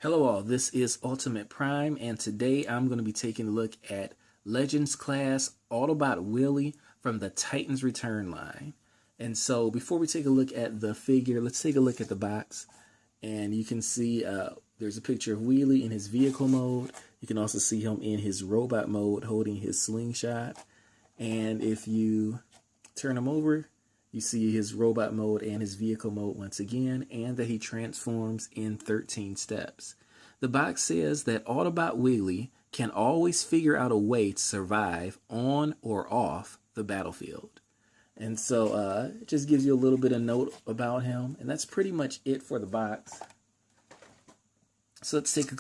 Hello all, this is Ultimate Prime, and today I'm going to be taking a look at Legends Class Autobot Wheelie from the Titans Return line. And so before we take a look at the figure, let's take a look at the box. And you can see there's a picture of Wheelie in his vehicle mode. You can also see him in his robot mode holding his slingshot. And if you turn him over, you see his robot mode and his vehicle mode once again, and that he transforms in 13 steps. The box says that Autobot Wheelie can always figure out a way to survive on or off the battlefield. And so it just gives you a little bit of note about him, and that's pretty much it for the box. So let's take a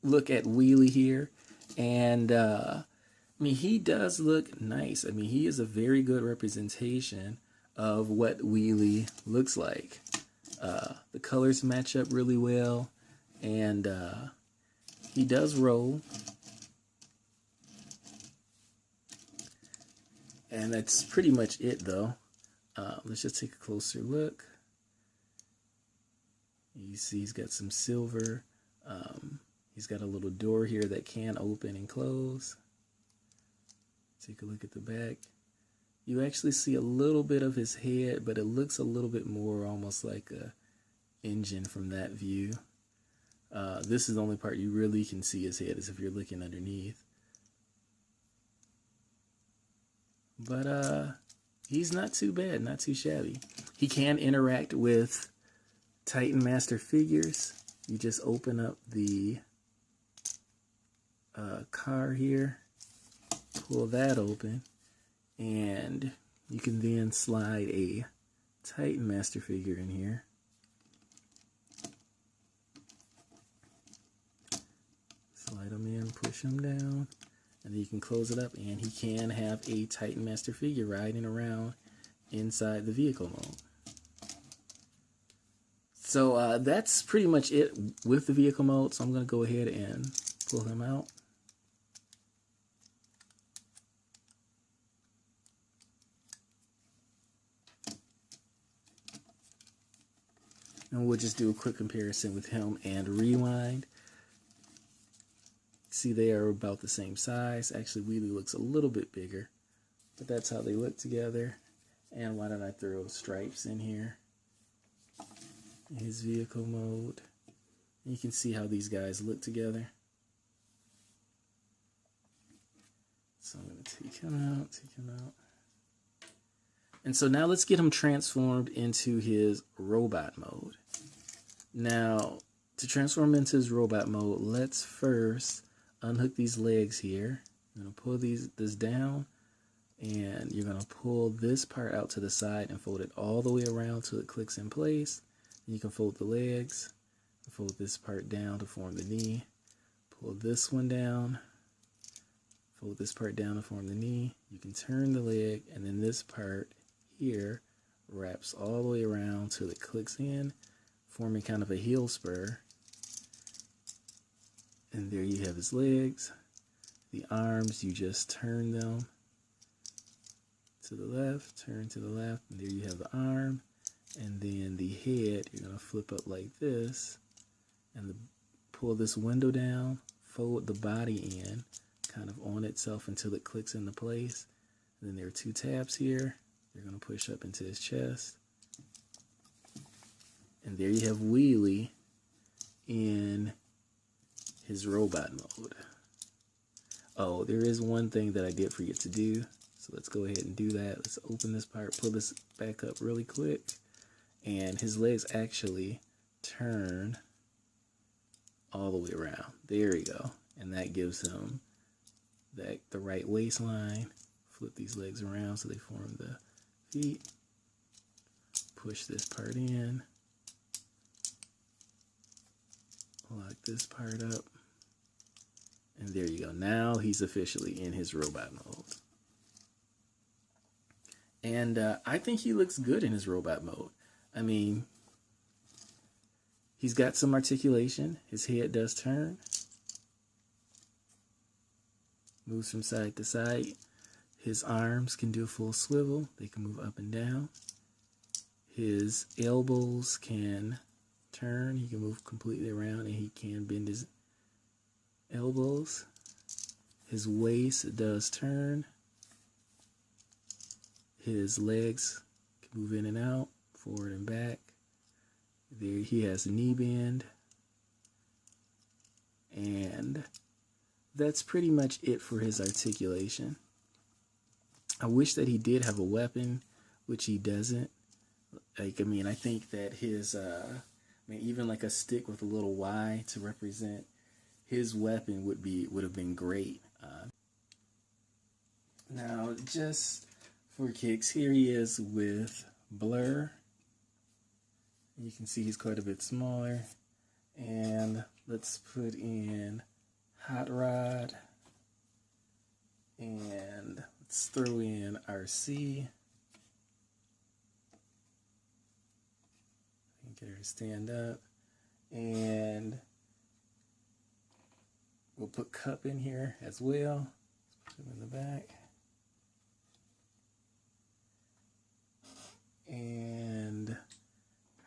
look at Wheelie here, and I mean, he does look nice. I mean, he is a very good representation of what Wheelie looks like. The colors match up really well, and he does roll. And that's pretty much it, though. Let's just take a closer look. You see he's got some silver. He's got a little door here that can open and close. Take a look at the back. You actually see a little bit of his head, but it looks a little bit more almost like a engine from that view. This is the only part you really can see his head, is if you're looking underneath. But he's not too bad, not too shabby. He can interact with Titan Master figures. You just open up the car here, pull that open, and you can then slide a Titan Master figure in here. Slide them in, push them down, and then you can close it up, and he can have a Titan Master figure riding around inside the vehicle mode. So that's pretty much it with the vehicle mode, so I'm going to go ahead and pull him out. And we'll just do a quick comparison with him and Rewind. See, they are about the same size. Actually, Wheelie looks a little bit bigger, but that's how they look together. And why don't I throw stripes in here? In his vehicle mode. And you can see how these guys look together. So I'm going to take him out. And so now let's get him transformed into his robot mode. Now, to transform into his robot mode, let's first unhook these legs here. I'm going to pull this down, and you're going to pull this part out to the side and fold it all the way around till it clicks in place. You can fold the legs, fold this part down to form the knee, pull this one down, fold this part down to form the knee. You can turn the leg, and then this part here wraps all the way around till it clicks in, forming kind of a heel spur. And there you have his legs. The arms, you just turn them to the left, turn to the left, and there you have the arm. And then the head, you're going to flip up like this, and pull this window down, fold the body in, kind of on itself until it clicks into place. And then there are two tabs here. You're going to push up into his chest. And there you have Wheelie in his robot mode. Oh, there is one thing that I did forget to do. So let's go ahead and do that. Let's open this part, pull this back up really quick. And his legs actually turn all the way around. There we go. And that gives him the right waistline. Flip these legs around so they form the feet. Push this part in. Lock this part up. And there you go. Now he's officially in his robot mode. And I think he looks good in his robot mode. I mean, he's got some articulation. His head does turn. Moves from side to side. His arms can do a full swivel. They can move up and down. His elbows can turn. He can move completely around, and he can bend his elbows. His waist does turn. His legs can move in and out, forward and back. There he has a knee bend. And that's pretty much it for his articulation. I wish that he did have a weapon, which he doesn't. Like, I mean, I think that his, even like a stick with a little Y to represent his weapon would have been great. Now, just for kicks, here he is with Blur. You can see he's quite a bit smaller. And let's put in Hot Rod. And let's throw in RC. Get her to stand up. And we'll put Cup in here as well. Let's put him in the back. And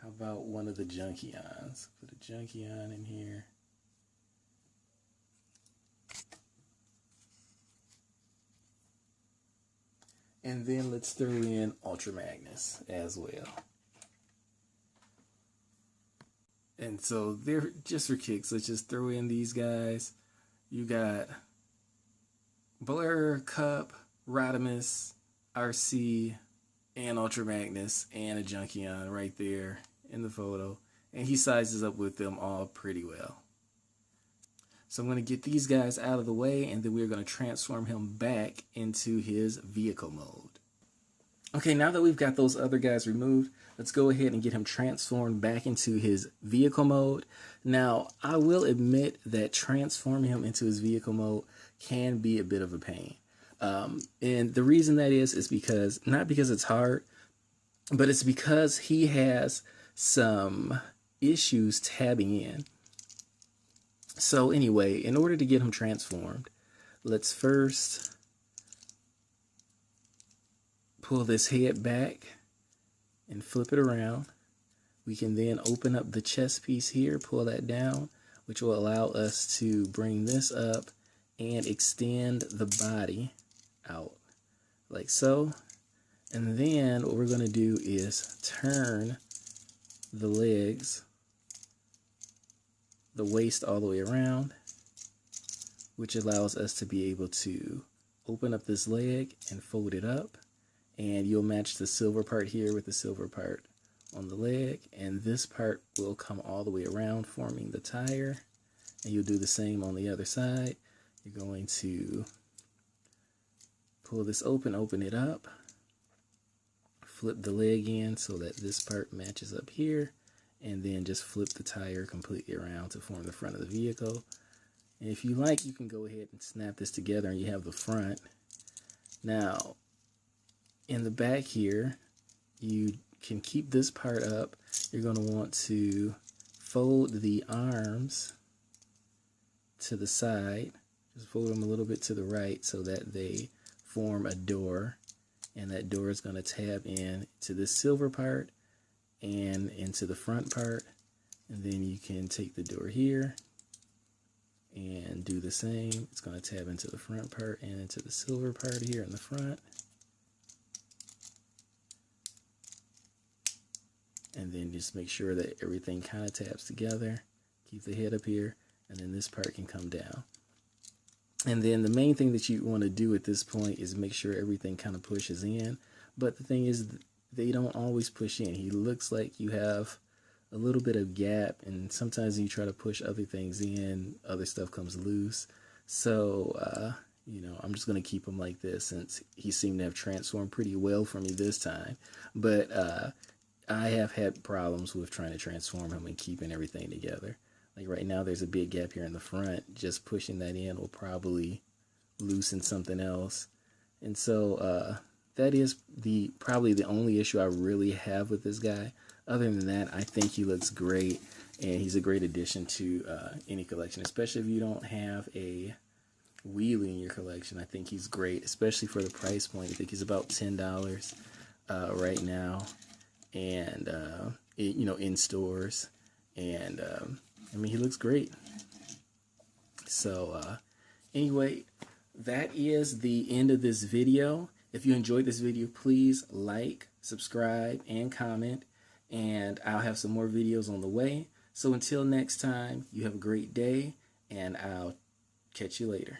how about one of the Junkions? Put a Junkion in here. And then let's throw in Ultra Magnus as well. And so they're just for kicks. Let's just throw in these guys. You got Blur, Cup, Rodimus, RC, and Ultra Magnus, and a Junkion right there in the photo. And he sizes up with them all pretty well. So I'm going to get these guys out of the way, and then we're going to transform him back into his vehicle mode. Okay, now that we've got those other guys removed, let's go ahead and get him transformed back into his vehicle mode. Now, I will admit that transforming him into his vehicle mode can be a bit of a pain. And the reason that is because, not because it's hard, but it's because he has some issues tabbing in. So anyway, in order to get him transformed, let's first pull this head back and flip it around. We can then open up the chest piece here, pull that down, which will allow us to bring this up and extend the body out like so. And then what we're going to do is turn the legs, the waist all the way around, which allows us to be able to open up this leg and fold it up. And you'll match the silver part here with the silver part on the leg. And this part will come all the way around, forming the tire. And you'll do the same on the other side. You're going to pull this open it up, flip the leg in so that this part matches up here, and then just flip the tire completely around to form the front of the vehicle. And if you like, you can go ahead and snap this together and you have the front. Now, in the back here, you can keep this part up. You're going to want to fold the arms to the side. Just fold them a little bit to the right so that they form a door. And that door is going to tab in to this silver part and into the front part. And then you can take the door here and do the same. It's going to tab into the front part and into the silver part here in the front. And then just make sure that everything kind of tabs together. Keep the head up here, and then this part can come down. And then the main thing that you want to do at this point is make sure everything kind of pushes in. But the thing is, they don't always push in. He looks like you have a little bit of gap, and sometimes you try to push other things in, other stuff comes loose. So, you know, I'm just going to keep him like this since he seemed to have transformed pretty well for me this time. But I have had problems with trying to transform him and keeping everything together. Like right now, there's a big gap here in the front. Just pushing that in will probably loosen something else. And so that is probably the only issue I really have with this guy. Other than that, I think he looks great, and he's a great addition to any collection, especially if you don't have a Wheelie in your collection. I think he's great, especially for the price point. I think he's about $10 right now, and you know, in stores. And I mean, he looks great. So anyway, that is the end of this video. If you enjoyed this video, please like, subscribe, and comment. And I'll have some more videos on the way. So until next time, you have a great day, and I'll catch you later.